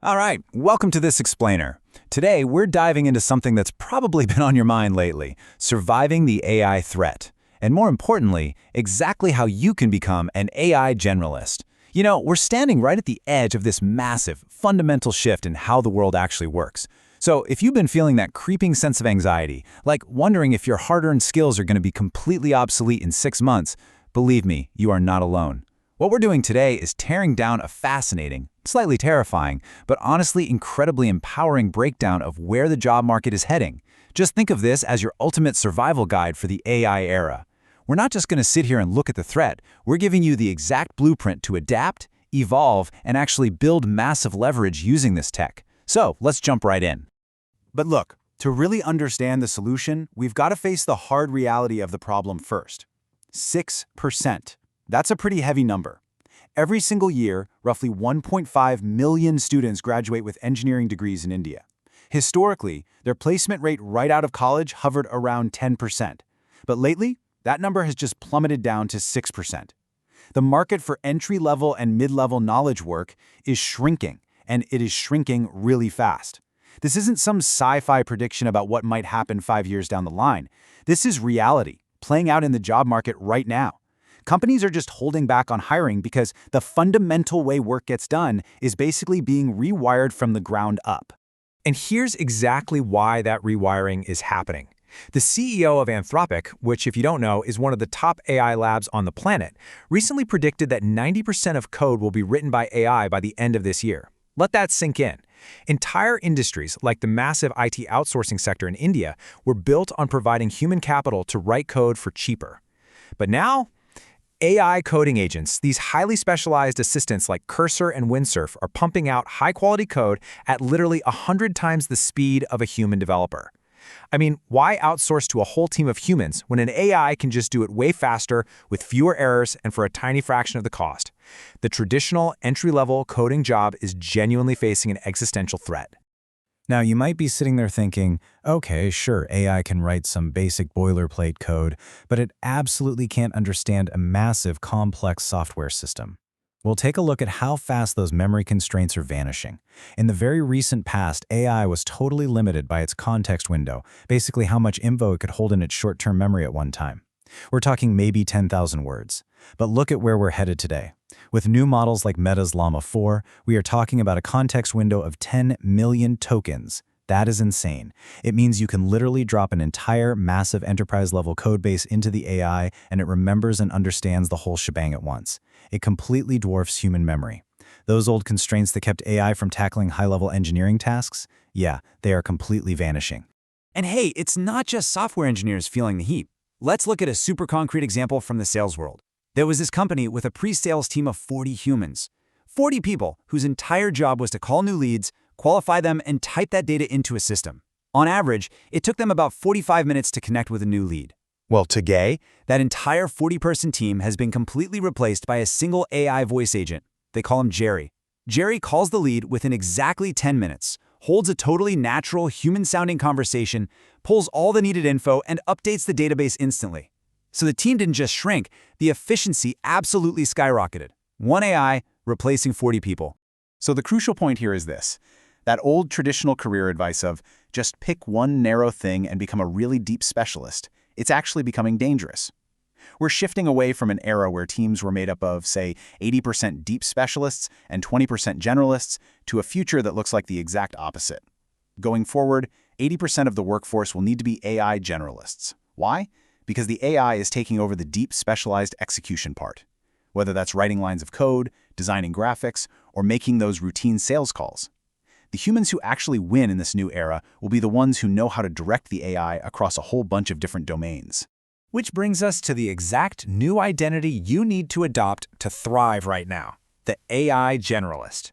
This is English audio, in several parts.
All right, welcome to This Explainer. Today, we're diving into something that's probably been on your mind lately, surviving the AI threat. And more importantly, exactly how you can become an AI generalist. You know, we're standing right at the edge of this massive, fundamental shift in how the world actually works. So if you've been feeling that creeping sense of anxiety, like wondering if your hard-earned skills are going to be completely obsolete in 6 months, believe me, you are not alone. What we're doing today is tearing down a fascinating, slightly terrifying, but honestly incredibly empowering breakdown of where the job market is heading. Just think of this as your ultimate survival guide for the AI era. We're not just going to sit here and look at the threat, we're giving you the exact blueprint to adapt, evolve, and actually build massive leverage using this tech. So let's jump right in. But look, to really understand the solution, we've got to face the hard reality of the problem first. 6%. That's a pretty heavy number. Every single year, roughly 1.5 million students graduate with engineering degrees in India. Historically, their placement rate right out of college hovered around 10%. But lately, that number has just plummeted down to 6%. The market for entry-level and mid-level knowledge work is shrinking, and it is shrinking really fast. This isn't some sci-fi prediction about what might happen 5 years down the line. This is reality, playing out in the job market right now. Companies are just holding back on hiring because the fundamental way work gets done is basically being rewired from the ground up. And here's exactly why that rewiring is happening. The CEO of Anthropic, which if you don't know is one of the top AI labs on the planet, recently predicted that 90% of code will be written by AI by the end of this year. Let that sink in. Entire industries, like the massive IT outsourcing sector in India, were built on providing human capital to write code for cheaper. But now, AI coding agents, these highly specialized assistants like Cursor and Windsurf, are pumping out high-quality code at literally 100 times the speed of a human developer. I mean, why outsource to a whole team of humans when an AI can just do it way faster, with fewer errors, and for a tiny fraction of the cost? The traditional entry-level coding job is genuinely facing an existential threat. Now, you might be sitting there thinking, okay, sure, AI can write some basic boilerplate code, but it absolutely can't understand a massive, complex software system. We'll take a look at how fast those memory constraints are vanishing. In the very recent past, AI was totally limited by its context window, basically how much info it could hold in its short-term memory at one time. We're talking maybe 10,000 words. But look at where we're headed today. With new models like Meta's Llama 4, we are talking about a context window of 10 million tokens. That is insane. It means you can literally drop an entire massive enterprise-level codebase into the AI and it remembers and understands the whole shebang at once. It completely dwarfs human memory. Those old constraints that kept AI from tackling high-level engineering tasks? Yeah, they are completely vanishing. And hey, it's not just software engineers feeling the heat. Let's look at a super concrete example from the sales world. There was this company with a pre-sales team of 40 humans. 40 people whose entire job was to call new leads, qualify them, and type that data into a system. On average, it took them about 45 minutes to connect with a new lead. Well, today, that entire 40-person team has been completely replaced by a single AI voice agent. They call him Jerry. Jerry calls the lead within exactly 10 minutes, holds a totally natural, human-sounding conversation, pulls all the needed info, and updates the database instantly. So the team didn't just shrink, the efficiency absolutely skyrocketed. One AI replacing 40 people. So the crucial point here is this. That old traditional career advice of just pick one narrow thing and become a really deep specialist, it's actually becoming dangerous. We're shifting away from an era where teams were made up of, say, 80% deep specialists and 20% generalists to a future that looks like the exact opposite. Going forward, 80% of the workforce will need to be AI generalists. Why? Because the AI is taking over the deep specialized execution part. Whether that's writing lines of code, designing graphics, or making those routine sales calls. The humans who actually win in this new era will be the ones who know how to direct the AI across a whole bunch of different domains. Which brings us to the exact new identity you need to adopt to thrive right now, the AI generalist.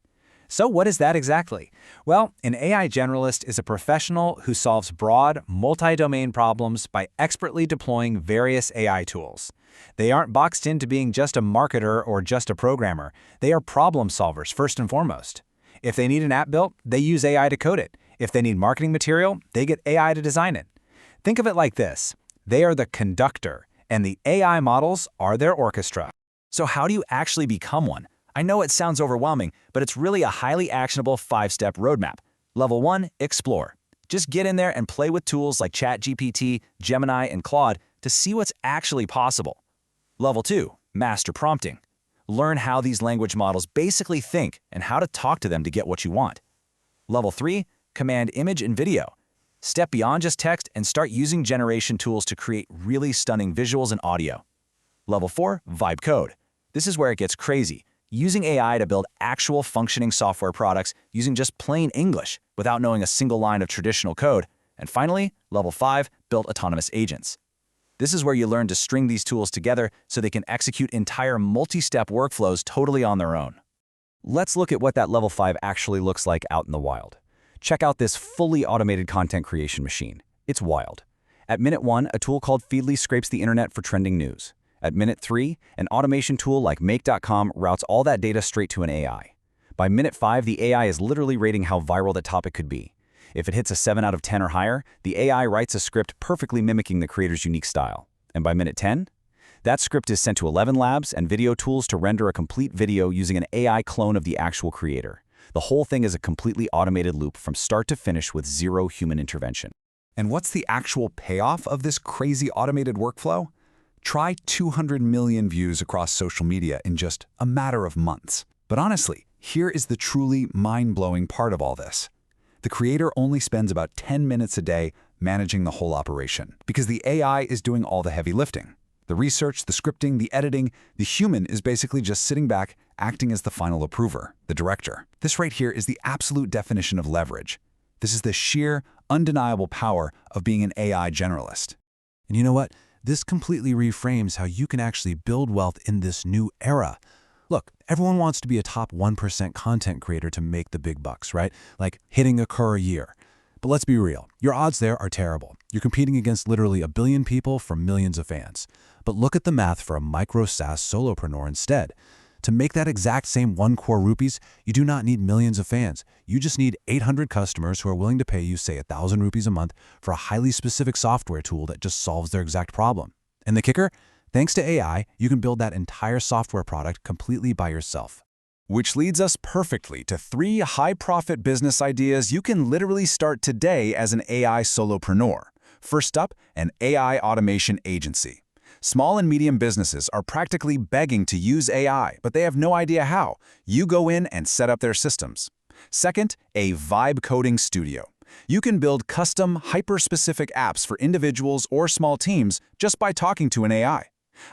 So what is that exactly? Well, an AI generalist is a professional who solves broad, multi-domain problems by expertly deploying various AI tools. They aren't boxed into being just a marketer or just a programmer. They are problem solvers first and foremost. If they need an app built, they use AI to code it. If they need marketing material, they get AI to design it. Think of it like this. They are the conductor, and the AI models are their orchestra. So how do you actually become one? I know it sounds overwhelming, but it's really a highly actionable 5-step roadmap. Level 1, explore. Just get in there and play with tools like ChatGPT, Gemini, and Claude to see what's actually possible. Level 2, master prompting. Learn how these language models basically think and how to talk to them to get what you want. Level 3, command image and video. Step beyond just text and start using generation tools to create really stunning visuals and audio. Level 4, vibe code. This is where it gets crazy, using AI to build actual functioning software products using just plain English without knowing a single line of traditional code. And finally, Level 5, build autonomous agents. This is where you learn to string these tools together so they can execute entire multi-step workflows totally on their own. Let's look at what that level 5 actually looks like out in the wild. Check out this fully automated content creation machine. It's wild. At minute 1, a tool called Feedly scrapes the internet for trending news. At minute 3, an automation tool like Make.com routes all that data straight to an AI. By minute 5, the AI is literally rating how viral that topic could be. If it hits a 7 out of 10 or higher, the AI writes a script perfectly mimicking the creator's unique style. And by minute 10, that script is sent to 11 labs and video tools to render a complete video using an AI clone of the actual creator. The whole thing is a completely automated loop from start to finish with zero human intervention. And what's the actual payoff of this crazy automated workflow? Try 200 million views across social media in just a matter of months. But honestly, here is the truly mind-blowing part of all this. The creator only spends about 10 minutes a day managing the whole operation, because the AI is doing all the heavy lifting. The research, the scripting, the editing, the human is basically just sitting back, acting as the final approver, the director. This right here is the absolute definition of leverage. This is the sheer, undeniable power of being an AI generalist. And you know what? This completely reframes how you can actually build wealth in this new era. Look, everyone wants to be a top 1% content creator to make the big bucks, right? Like hitting a $1 a year. But let's be real, your odds there are terrible. You're competing against literally 1 billion people for millions of fans. But look at the math for a micro SaaS solopreneur instead. To make that exact same 1 crore rupees, you do not need millions of fans. You just need 800 customers who are willing to pay you, say, 1,000 rupees a month for a highly specific software tool that just solves their exact problem. And the kicker? Thanks to AI, you can build that entire software product completely by yourself. Which leads us perfectly to 3 high-profit business ideas you can literally start today as an AI solopreneur. First up, an AI automation agency. Small and medium businesses are practically begging to use AI, but they have no idea how. You go in and set up their systems. Second, a vibe coding studio. You can build custom, hyper-specific apps for individuals or small teams just by talking to an AI.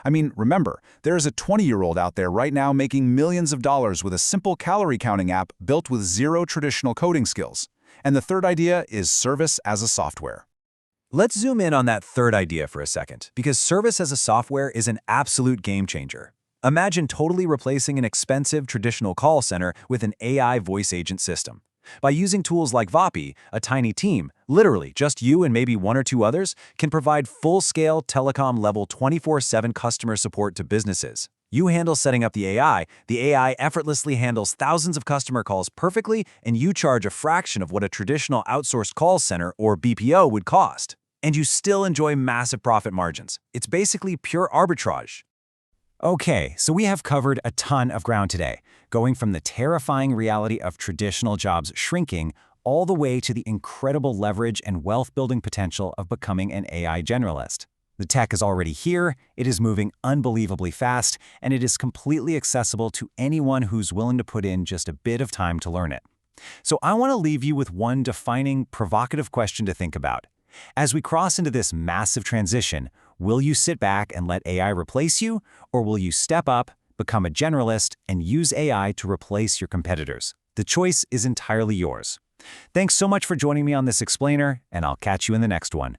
I mean, remember, there is a 20-year-old out there right now making millions of dollars with a simple calorie counting app built with zero traditional coding skills. And the third idea is service as a software. Let's zoom in on that third idea for a second, because service as a software is an absolute game changer. Imagine totally replacing an expensive traditional call center with an AI voice agent system. By using tools like Vapi, a tiny team, literally just you and maybe 1 or 2 others, can provide full-scale telecom-level 24/7 customer support to businesses. You handle setting up the AI effortlessly handles thousands of customer calls perfectly, and you charge a fraction of what a traditional outsourced call center or BPO would cost. And you still enjoy massive profit margins. It's basically pure arbitrage. Okay, so we have covered a ton of ground today, going from the terrifying reality of traditional jobs shrinking all the way to the incredible leverage and wealth-building potential of becoming an AI generalist. The tech is already here, it is moving unbelievably fast, and it is completely accessible to anyone who's willing to put in just a bit of time to learn it. So I want to leave you with one defining, provocative question to think about. As we cross into this massive transition, will you sit back and let AI replace you, or will you step up, become a generalist, and use AI to replace your competitors? The choice is entirely yours. Thanks so much for joining me on this explainer, and I'll catch you in the next one.